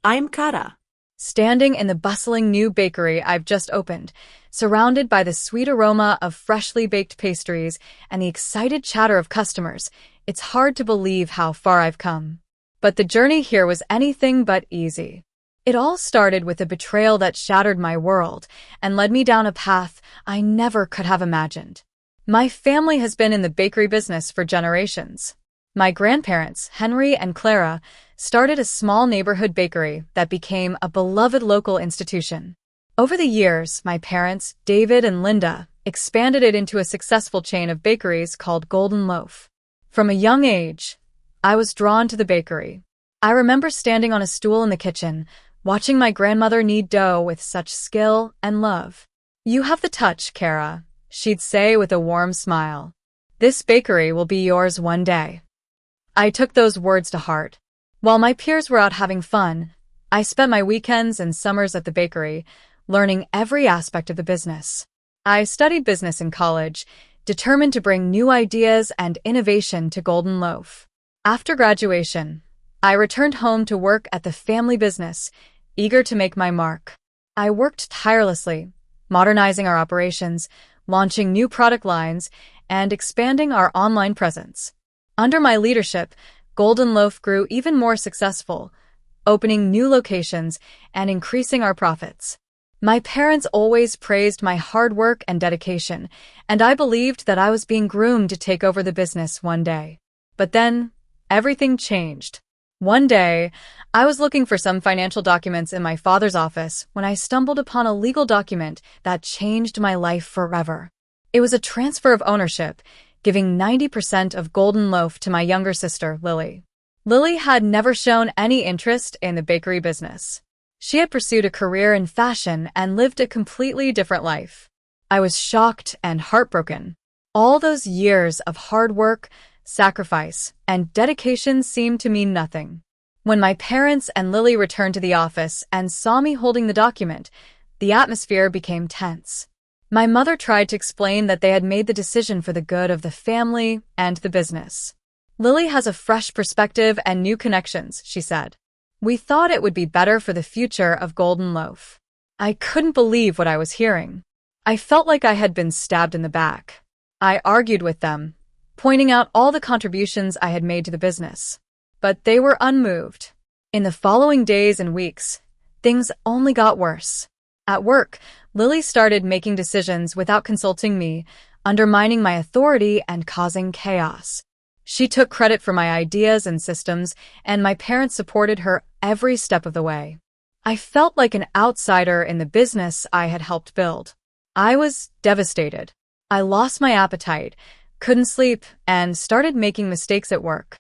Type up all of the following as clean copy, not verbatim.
I'm Kara. Standing in the bustling new bakery I've just opened, surrounded by the sweet aroma of freshly baked pastries and the excited chatter of customers, it's hard to believe how far I've come. But the journey here was anything but easy. It all started with a betrayal that shattered my world and led me down a path I never could have imagined. My family has been in the bakery business for generations. My grandparents, Henry and Clara, started a small neighborhood bakery that became a beloved local institution. Over the years, my parents, David and Linda, expanded it into a successful chain of bakeries called Golden Loaf. From a young age, I was drawn to the bakery. I remember standing on a stool in the kitchen, watching my grandmother knead dough with such skill and love. "You have the touch, Kara," she'd say with a warm smile. "This bakery will be yours one day." I took those words to heart. While my peers were out having fun, I spent my weekends and summers at the bakery, learning every aspect of the business. I studied business in college, determined to bring new ideas and innovation to Golden Loaf. After graduation, I returned home to work at the family business, eager to make my mark. I worked tirelessly, modernizing our operations, launching new product lines, and expanding our online presence. Under my leadership, Golden Loaf grew even more successful, opening new locations and increasing our profits. My parents always praised my hard work and dedication, and I believed that I was being groomed to take over the business one day. But then, everything changed. One day, I was looking for some financial documents in my father's office when I stumbled upon a legal document that changed my life forever. It was a transfer of ownership, giving 90% of Golden Loaf to my younger sister, Lily. Lily had never shown any interest in the bakery business. She had pursued a career in fashion and lived a completely different life. I was shocked and heartbroken. All those years of hard work, sacrifice, and dedication seemed to mean nothing. When my parents and Lily returned to the office and saw me holding the document, the atmosphere became tense. My mother tried to explain that they had made the decision for the good of the family and the business. "Lily has a fresh perspective and new connections," she said. "We thought it would be better for the future of Golden Loaf." I couldn't believe what I was hearing. I felt like I had been stabbed in the back. I argued with them, pointing out all the contributions I had made to the business. But they were unmoved. In the following days and weeks, things only got worse. At work, Lily started making decisions without consulting me, undermining my authority and causing chaos. She took credit for my ideas and systems, and my parents supported her every step of the way. I felt like an outsider in the business I had helped build. I was devastated. I lost my appetite, couldn't sleep, and started making mistakes at work.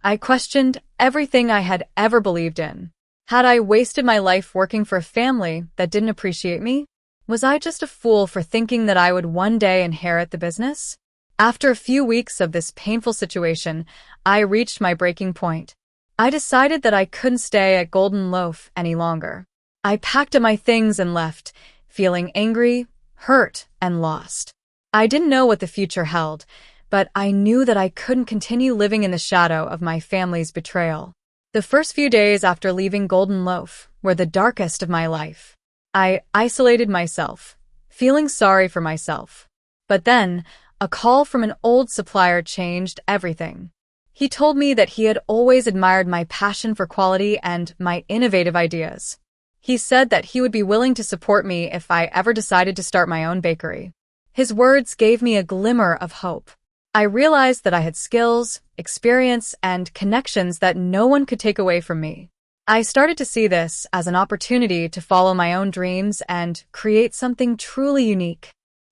I questioned everything I had ever believed in. Had I wasted my life working for a family that didn't appreciate me? Was I just a fool for thinking that I would one day inherit the business? After a few weeks of this painful situation, I reached my breaking point. I decided that I couldn't stay at Golden Loaf any longer. I packed up my things and left, feeling angry, hurt, and lost. I didn't know what the future held, but I knew that I couldn't continue living in the shadow of my family's betrayal. The first few days after leaving Golden Loaf were the darkest of my life. I isolated myself, feeling sorry for myself. But then, a call from an old supplier changed everything. He told me that he had always admired my passion for quality and my innovative ideas. He said that he would be willing to support me if I ever decided to start my own bakery. His words gave me a glimmer of hope. I realized that I had skills, experience, and connections that no one could take away from me. I started to see this as an opportunity to follow my own dreams and create something truly unique.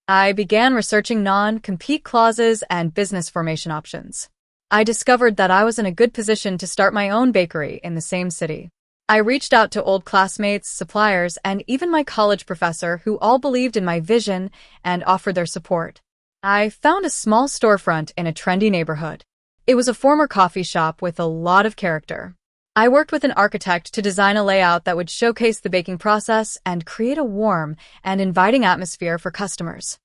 I began researching non-compete clauses and business formation options. I discovered that I was in a good position to start my own bakery in the same city. I reached out to old classmates, suppliers, and even my college professor who all believed in my vision and offered their support. I found a small storefront in a trendy neighborhood. It was a former coffee shop with a lot of character. I worked with an architect to design a layout that would showcase the baking process and create a warm and inviting atmosphere for customers.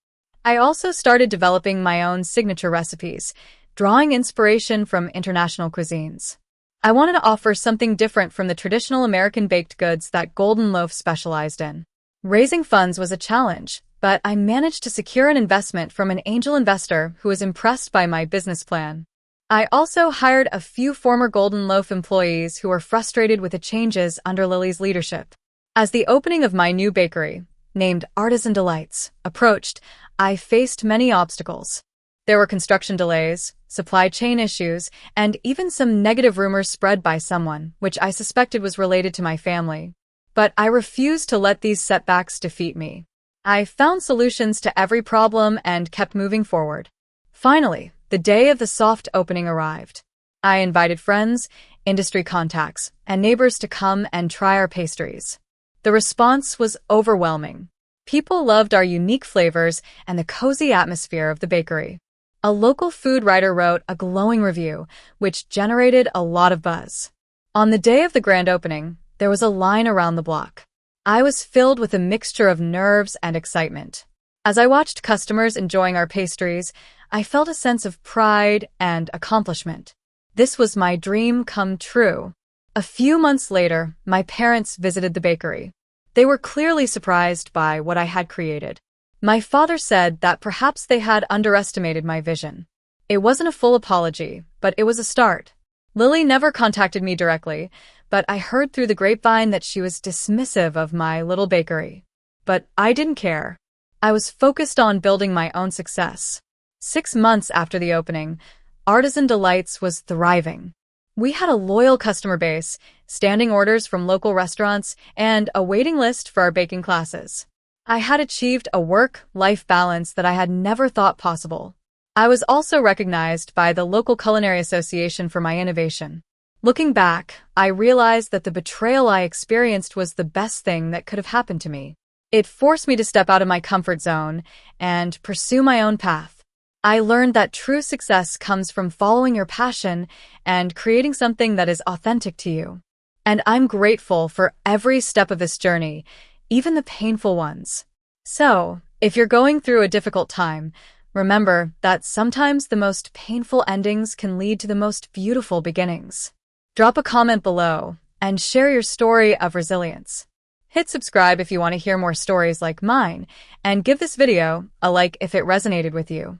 I also started developing my own signature recipes, drawing inspiration from international cuisines. I wanted to offer something different from the traditional American baked goods that Golden Loaf specialized in. Raising funds was a challenge, but I managed to secure an investment from an angel investor who was impressed by my business plan. I also hired a few former Golden Loaf employees who were frustrated with the changes under Lily's leadership. As the opening of my new bakery, named Artisan Delights, approached, I faced many obstacles. There were construction delays, supply chain issues, and even some negative rumors spread by someone, which I suspected was related to my family. But I refused to let these setbacks defeat me. I found solutions to every problem and kept moving forward. Finally, the day of the soft opening arrived. I invited friends, industry contacts, and neighbors to come and try our pastries. The response was overwhelming. People loved our unique flavors and the cozy atmosphere of the bakery. A local food writer wrote a glowing review, which generated a lot of buzz. On the day of the grand opening, there was a line around the block. I was filled with a mixture of nerves and excitement. As I watched customers enjoying our pastries, I felt a sense of pride and accomplishment. This was my dream come true. A few months later, my parents visited the bakery. They were clearly surprised by what I had created. My father said that perhaps they had underestimated my vision. It wasn't a full apology, but it was a start. Lily never contacted me directly, but I heard through the grapevine that she was dismissive of my little bakery. But I didn't care. I was focused on building my own success. 6 months after the opening, Artisan Delights was thriving. We had a loyal customer base, standing orders from local restaurants, and a waiting list for our baking classes. I had achieved a work-life balance that I had never thought possible. I was also recognized by the local culinary association for my innovation. Looking back, I realized that the betrayal I experienced was the best thing that could have happened to me. It forced me to step out of my comfort zone and pursue my own path. I learned that true success comes from following your passion and creating something that is authentic to you. And I'm grateful for every step of this journey, even the painful ones. So, if you're going through a difficult time, remember that sometimes the most painful endings can lead to the most beautiful beginnings. Drop a comment below and share your story of resilience. Hit subscribe if you want to hear more stories like mine, and give this video a like if it resonated with you.